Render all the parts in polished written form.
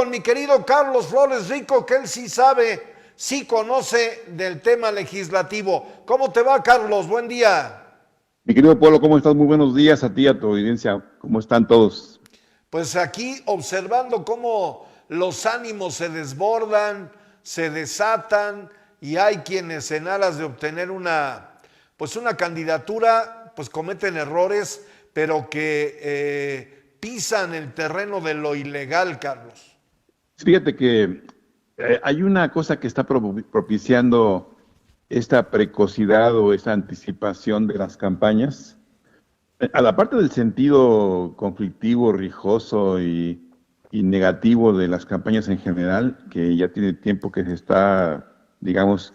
con mi querido Carlos Flores Rico, que él sí sabe, sí conoce del tema legislativo. ¿Cómo te va, Carlos? Buen día. Mi querido Polo, ¿cómo estás? Muy buenos días a ti y a tu audiencia. ¿Cómo están todos? Pues aquí observando cómo los ánimos se desbordan, se desatan y hay quienes en aras de obtener una candidatura, pues cometen errores, pero que pisan el terreno de lo ilegal, Carlos. Fíjate que hay una cosa que está propiciando esta precocidad o esta anticipación de las campañas. A la parte del sentido conflictivo, rijoso y negativo de las campañas en general, que ya tiene tiempo que se está, digamos,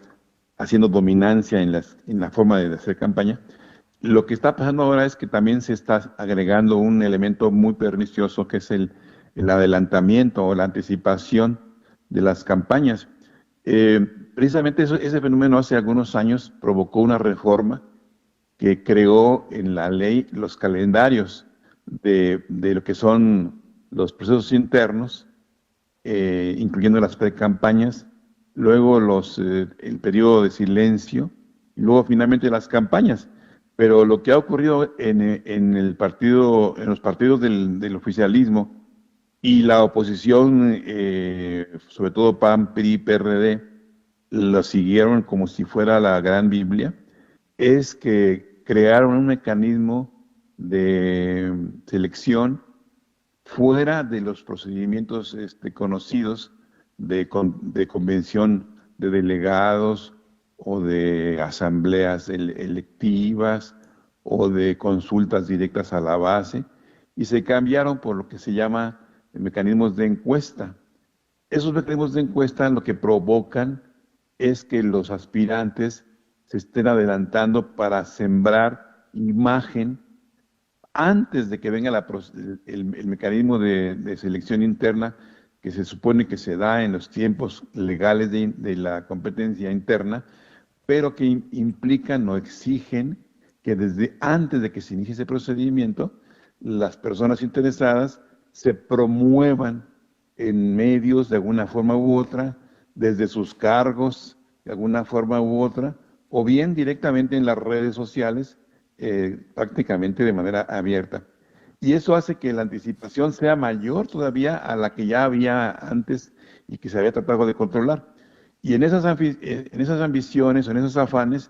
haciendo dominancia en la forma de hacer campaña. Lo que está pasando ahora es que también se está agregando un elemento muy pernicioso que es el adelantamiento o la anticipación de las campañas. Eh, Precisamente ese fenómeno hace algunos años provocó una reforma que creó en la ley los calendarios de lo que son los procesos internos, incluyendo las precampañas, luego el periodo de silencio y luego finalmente las campañas. Pero lo que ha ocurrido en el partido, en los partidos del oficialismo y la oposición, sobre todo PAN, PRI, PRD, lo siguieron como si fuera la gran Biblia, es que crearon un mecanismo de selección fuera de los procedimientos conocidos de convención de delegados o de asambleas electivas o de consultas directas a la base, y se cambiaron por lo que se llama mecanismos de encuesta. Esos mecanismos de encuesta lo que provocan es que los aspirantes se estén adelantando para sembrar imagen antes de que venga el mecanismo de selección interna que se supone que se da en los tiempos legales de la competencia interna, pero que implican o exigen que desde antes de que se inicie ese procedimiento, las personas interesadas se promuevan en medios de alguna forma u otra, desde sus cargos de alguna forma u otra, o bien directamente en las redes sociales, prácticamente de manera abierta. Y eso hace que la anticipación sea mayor todavía a la que ya había antes y que se había tratado de controlar. Y en esas ambiciones, en esos afanes,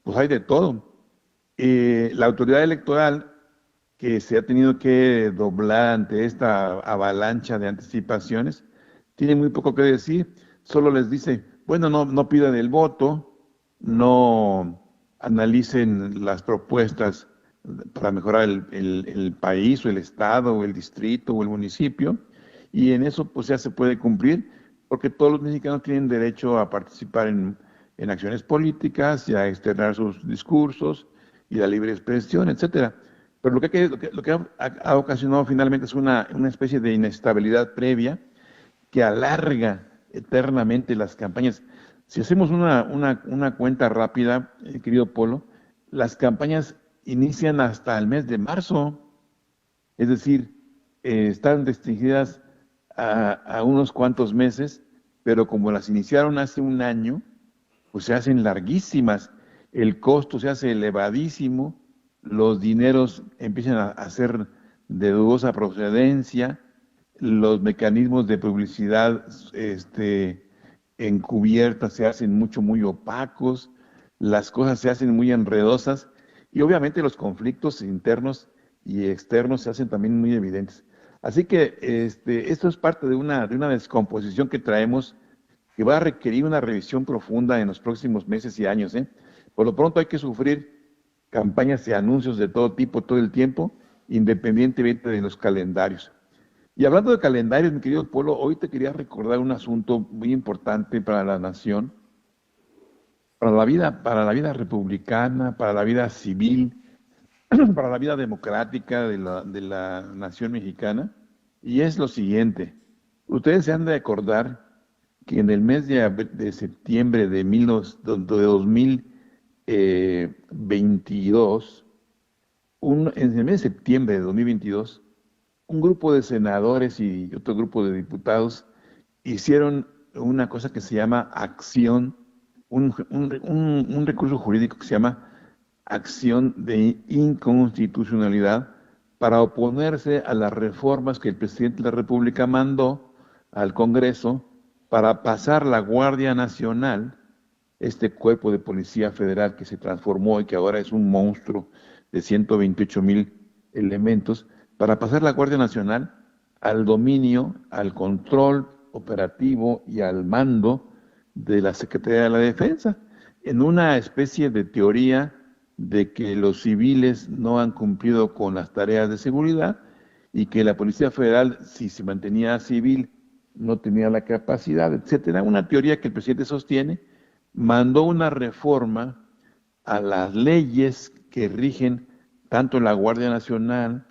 pues hay de todo. La autoridad electoral que se ha tenido que doblar ante esta avalancha de anticipaciones, tiene muy poco que decir, solo les dice, bueno, no pidan el voto, no analicen las propuestas para mejorar el país o el estado o el distrito o el municipio, y en eso pues ya se puede cumplir, porque todos los mexicanos tienen derecho a participar en acciones políticas y a externar sus discursos y la libre expresión, etcétera. Pero lo que ha ocasionado finalmente es una especie de inestabilidad previa que alarga eternamente las campañas. Si hacemos una cuenta rápida, querido Polo, las campañas inician hasta el mes de marzo, es decir, están restringidas a unos cuantos meses, pero como las iniciaron hace un año, pues se hacen larguísimas, el costo se hace elevadísimo, los dineros empiezan a ser de dudosa procedencia, los mecanismos de publicidad encubierta se hacen muy opacos, las cosas se hacen muy enredosas y obviamente los conflictos internos y externos se hacen también muy evidentes. Así que esto es parte de una descomposición que traemos que va a requerir una revisión profunda en los próximos meses y años, ¿eh? Por lo pronto hay que sufrir campañas y anuncios de todo tipo todo el tiempo, independientemente de los calendarios. Y hablando de calendarios, mi querido Polo, hoy te quería recordar un asunto muy importante para la nación, para la vida republicana, para la vida civil, para la vida democrática de la nación mexicana, y es lo siguiente. Ustedes se han de acordar que en el mes de septiembre de 2022, en el mes de septiembre de 2022, un grupo de senadores y otro grupo de diputados hicieron una cosa que se llama acción, un recurso jurídico que se llama acción de inconstitucionalidad para oponerse a las reformas que el presidente de la República mandó al Congreso para pasar la Guardia Nacional, este cuerpo de policía federal que se transformó y que ahora es un monstruo de 128,000 elementos, para pasar la Guardia Nacional al dominio, al control operativo y al mando de la Secretaría de la Defensa, en una especie de teoría de que los civiles no han cumplido con las tareas de seguridad y que la Policía Federal, si se mantenía civil, no tenía la capacidad, etcétera. Una teoría que el presidente sostiene, mandó una reforma a las leyes que rigen tanto la Guardia Nacional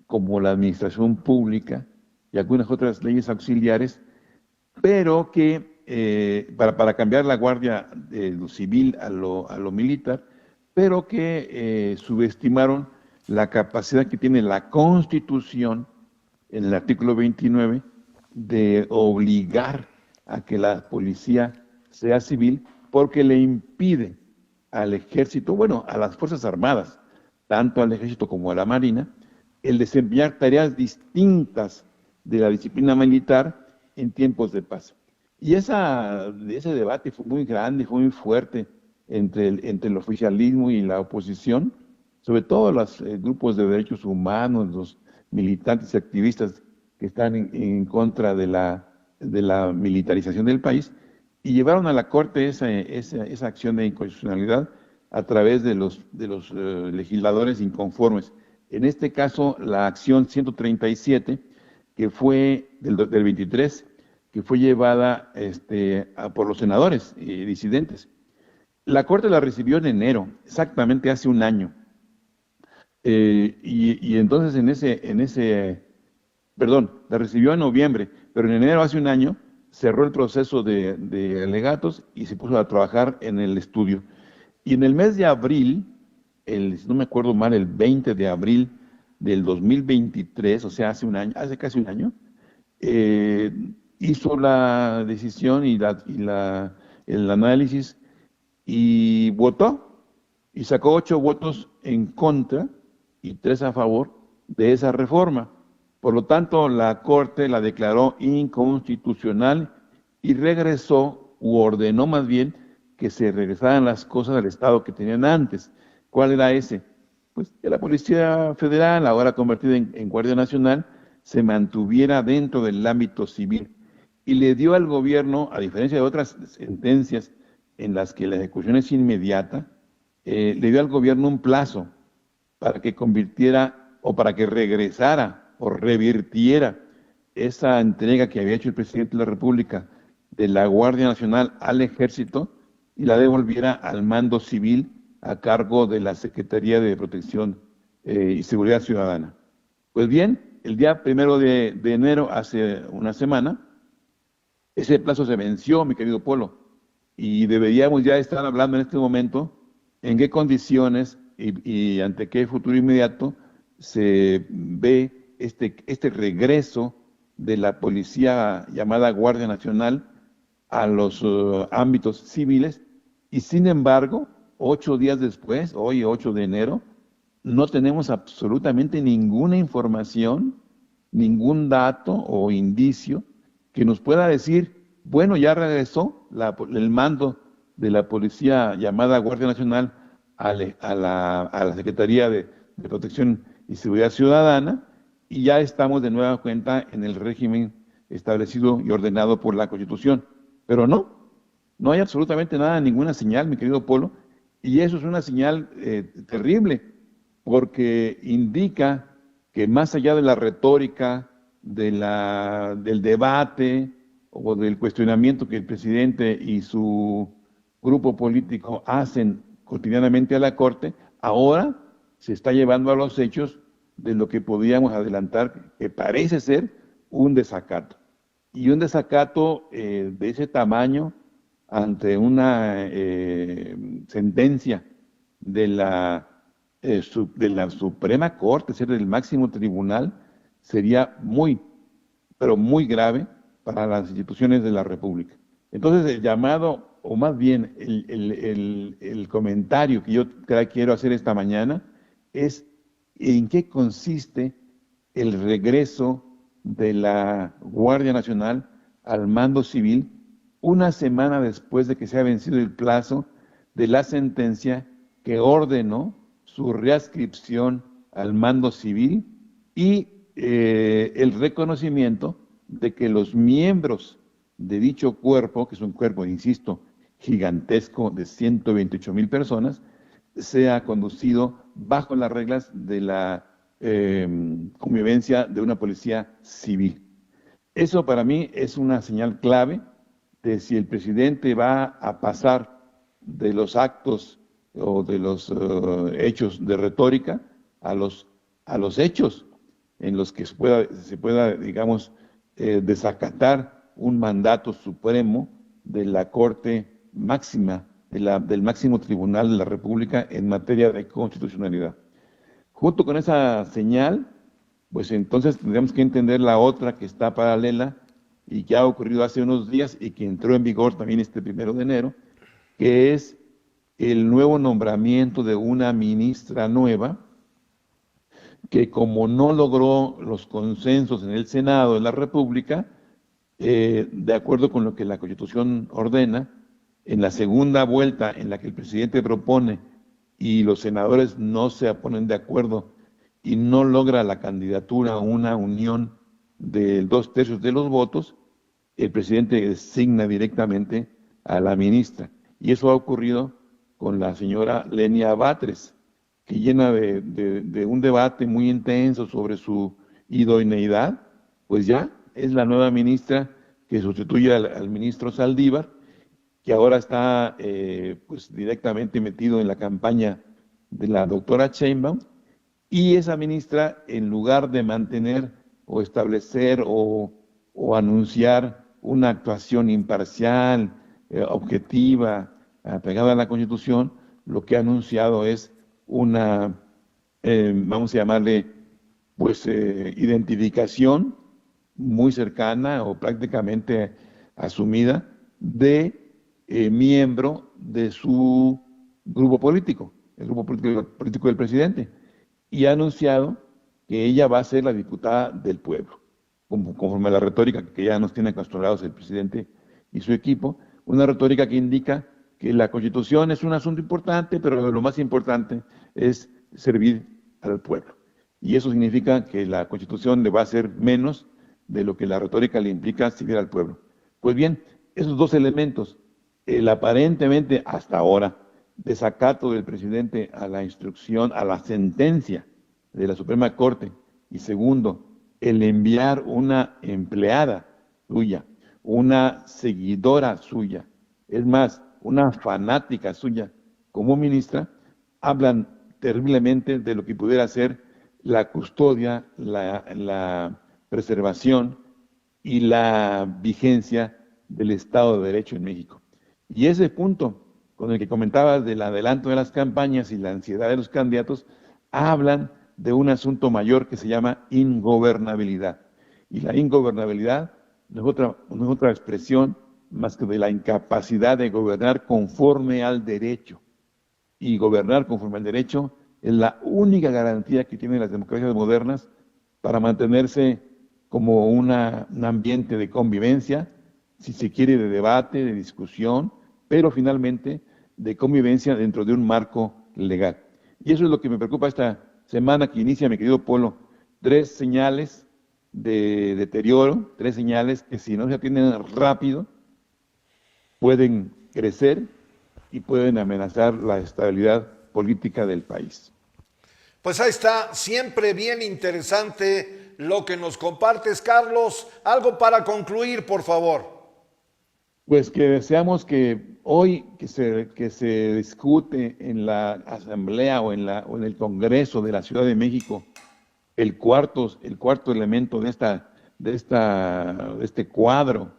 como la Administración Pública y algunas otras leyes auxiliares, pero que para cambiar la Guardia de lo civil a lo militar, pero que subestimaron la capacidad que tiene la Constitución en el artículo 29 de obligar a que la policía sea civil, porque le impide al ejército, bueno, a las Fuerzas Armadas, tanto al ejército como a la Marina, el desempeñar tareas distintas de la disciplina militar en tiempos de paz. Y ese debate fue muy grande, fue muy fuerte entre el oficialismo y la oposición, sobre todo los grupos de derechos humanos, los militantes y activistas que están en contra de la militarización del país, y llevaron a la Corte esa acción de inconstitucionalidad a través de los legisladores inconformes. En este caso, la acción 137, que fue del 23, que fue llevada por los senadores disidentes. La Corte la recibió en enero, exactamente hace un año. Y entonces la recibió en noviembre, pero en enero hace un año cerró el proceso de alegatos y se puso a trabajar en el estudio. Y en el mes de abril, si no me acuerdo mal, el 20 de abril del 2023, o sea, hace casi un año, hizo la decisión y el análisis y votó, y sacó 8 votos en contra y 3 a favor de esa reforma. Por lo tanto, la Corte la declaró inconstitucional y regresó, u ordenó más bien, que se regresaran las cosas al estado que tenían antes. ¿Cuál era ese? Pues que la Policía Federal, ahora convertida en Guardia Nacional, se mantuviera dentro del ámbito civil. Y le dio al gobierno, a diferencia de otras sentencias en las que la ejecución es inmediata, le dio al gobierno un plazo para que convirtiera o para que regresara o revirtiera esa entrega que había hecho el presidente de la República de la Guardia Nacional al Ejército y la devolviera al mando civil a cargo de la Secretaría de Protección y Seguridad Ciudadana. Pues bien, el día 1 de enero, hace una semana, ese plazo se venció, mi querido Polo, y deberíamos ya estar hablando en este momento en qué condiciones y ante qué futuro inmediato se ve este regreso de la policía llamada Guardia Nacional a los ámbitos civiles, y sin embargo, 8 días después, hoy 8 de enero, no tenemos absolutamente ninguna información, ningún dato o indicio que nos pueda decir, bueno, ya regresó el mando de la policía llamada Guardia Nacional a la Secretaría de Protección y Seguridad Ciudadana, y ya estamos de nueva cuenta en el régimen establecido y ordenado por la Constitución. Pero no hay absolutamente nada, ninguna señal, mi querido Polo, y eso es una señal terrible, porque indica que más allá de la retórica, del debate o del cuestionamiento que el presidente y su grupo político hacen cotidianamente a la Corte, ahora se está llevando a los hechos de lo que podíamos adelantar, que parece ser un desacato. Y un desacato de ese tamaño ante una sentencia de la Suprema Corte, es decir, del máximo tribunal, sería muy, pero muy grave para las instituciones de la República. Entonces, el llamado, o más bien el comentario que yo quiero hacer esta mañana es en qué consiste el regreso de la Guardia Nacional al mando civil una semana después de que se ha vencido el plazo de la sentencia que ordenó su readscripción al mando civil y el reconocimiento de que los miembros de dicho cuerpo, que es un cuerpo, insisto, gigantesco de 128,000 personas, sea conducido bajo las reglas de la convivencia de una policía civil. Eso para mí es una señal clave de si el presidente va a pasar de los actos o de los hechos de retórica a los hechos en los que se pueda digamos, desacatar un mandato supremo de la Corte Máxima, del máximo tribunal de la República en materia de constitucionalidad. Junto con esa señal, pues entonces tendríamos que entender la otra que está paralela y que ha ocurrido hace unos días y que entró en vigor también este 1 de enero, que es el nuevo nombramiento de una ministra nueva, que como no logró los consensos en el Senado de la República, de acuerdo con lo que la Constitución ordena, en la segunda vuelta en la que el presidente propone y los senadores no se ponen de acuerdo y no logra la candidatura a una unión de 2/3 de los votos, el presidente designa directamente a la ministra. Y eso ha ocurrido con la señora Lenia Batres, que llena de un debate muy intenso sobre su idoneidad, pues ya es la nueva ministra que sustituye al ministro Saldívar, que ahora está pues directamente metido en la campaña de la doctora Sheinbaum, y esa ministra, en lugar de mantener o establecer o anunciar una actuación imparcial, objetiva, apegada a la Constitución, lo que ha anunciado es una, vamos a llamarle, pues identificación muy cercana o prácticamente asumida de miembro de su grupo político, el grupo político del presidente, y ha anunciado que ella va a ser la diputada del pueblo, conforme a la retórica que ya nos tiene acostumbrados el presidente y su equipo, una retórica que indica que la Constitución es un asunto importante, pero lo más importante es servir al pueblo. Y eso significa que la Constitución le va a hacer menos de lo que la retórica le implica servir al pueblo. Pues bien, esos dos elementos, el aparentemente hasta ahora desacato del presidente a la instrucción, a la sentencia de la Suprema Corte, y segundo, el enviar una empleada suya, una seguidora suya, es más, una fanática suya como ministra, hablan terriblemente de lo que pudiera ser la custodia, la preservación y la vigencia del Estado de Derecho en México. Y ese punto con el que comentabas del adelanto de las campañas y la ansiedad de los candidatos, hablan de un asunto mayor que se llama ingobernabilidad. Y la ingobernabilidad no es otra expresión más que de la incapacidad de gobernar conforme al derecho. Y gobernar conforme al derecho es la única garantía que tienen las democracias modernas para mantenerse como un ambiente de convivencia, si se quiere, de debate, de discusión, pero finalmente de convivencia dentro de un marco legal. Y eso es lo que me preocupa esta semana que inicia, mi querido Polo. 3 señales de deterioro, 3 señales que si no se atienden rápido, pueden crecer y pueden amenazar la estabilidad política del país. Pues ahí está, siempre bien interesante lo que nos compartes, Carlos. Algo para concluir, por favor. Pues que deseamos que hoy que se discute en la Asamblea o en el Congreso de la Ciudad de México el cuarto elemento de este cuadro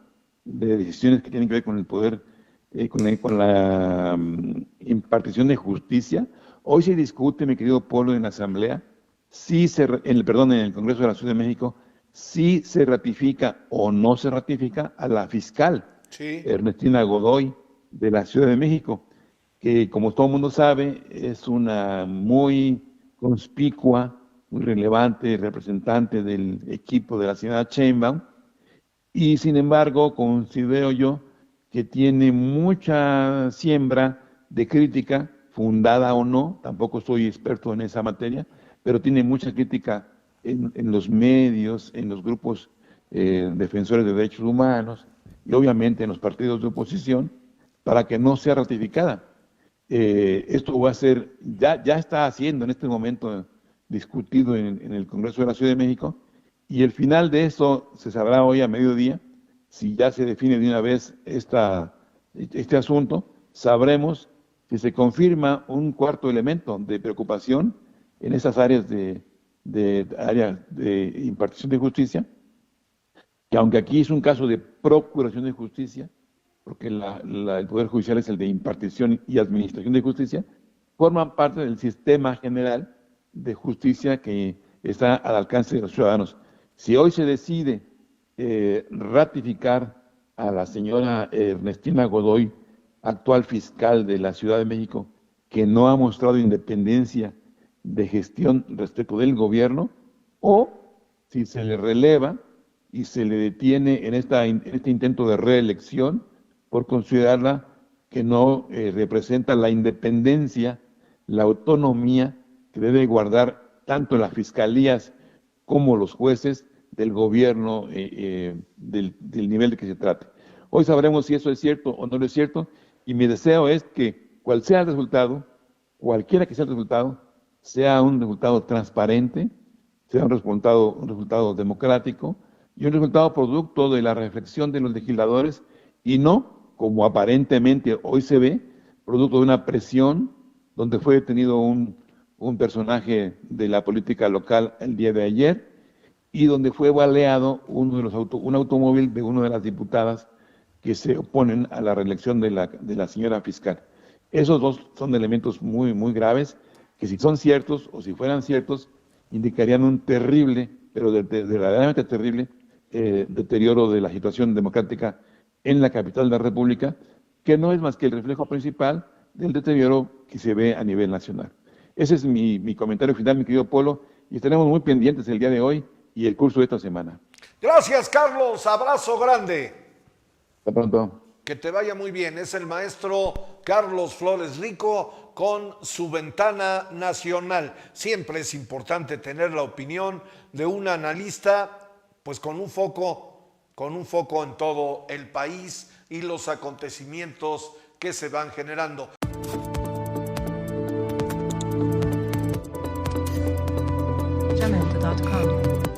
de decisiones que tienen que ver con el poder, con la impartición de justicia. Hoy se discute, mi querido Polo, en la Asamblea, en el Congreso de la Ciudad de México, si se ratifica o no se ratifica a la fiscal Sí. Ernestina Godoy de la Ciudad de México, que como todo el mundo sabe es una muy conspicua, muy relevante representante del equipo de la señora Sheinbaum, y sin embargo considero yo que tiene mucha siembra de crítica, fundada o no, tampoco soy experto en esa materia, pero tiene mucha crítica en los medios, en los grupos defensores de derechos humanos y obviamente en los partidos de oposición, para que no sea ratificada. Esto va a ser, ya está siendo en este momento discutido en el Congreso de la Ciudad de México, y el final de eso se sabrá hoy a mediodía. Si ya se define de una vez este asunto, sabremos si se confirma un cuarto elemento de preocupación en esas áreas de impartición de justicia, que aunque aquí es un caso de procuración de justicia, porque el Poder Judicial es el de impartición y administración de justicia, forman parte del sistema general de justicia que está al alcance de los ciudadanos. Si hoy se decide ratificar a la señora Ernestina Godoy, actual fiscal de la Ciudad de México, que no ha mostrado independencia de gestión respecto del gobierno, o si se le releva y se le detiene en este intento de reelección por considerarla que no representa la independencia, la autonomía que debe guardar tanto las fiscalías como los jueces del gobierno del nivel de que se trate. Hoy sabremos si eso es cierto o no lo es cierto, y mi deseo es que cual sea el resultado, cualquiera que sea el resultado, sea un resultado transparente, sea un resultado democrático y un resultado producto de la reflexión de los legisladores y no, como aparentemente hoy se ve, producto de una presión donde fue detenido un personaje de la política local el día de ayer y donde fue baleado un automóvil de una de las diputadas que se oponen a la reelección de la señora fiscal. Esos dos son elementos muy, muy graves que si son ciertos o si fueran ciertos, indicarían un terrible, pero verdaderamente terrible, deterioro de la situación democrática en la capital de la República, que no es más que el reflejo principal del deterioro que se ve a nivel nacional. Ese es mi comentario final, mi querido Polo, y estaremos muy pendientes el día de hoy y el curso de esta semana. Gracias, Carlos. Abrazo grande. Hasta pronto. Que te vaya muy bien. Es el maestro Carlos Flores Rico con su ventana nacional. Siempre es importante tener la opinión de un analista, pues con un foco en todo el país y los acontecimientos que se van generando. Jamendo.com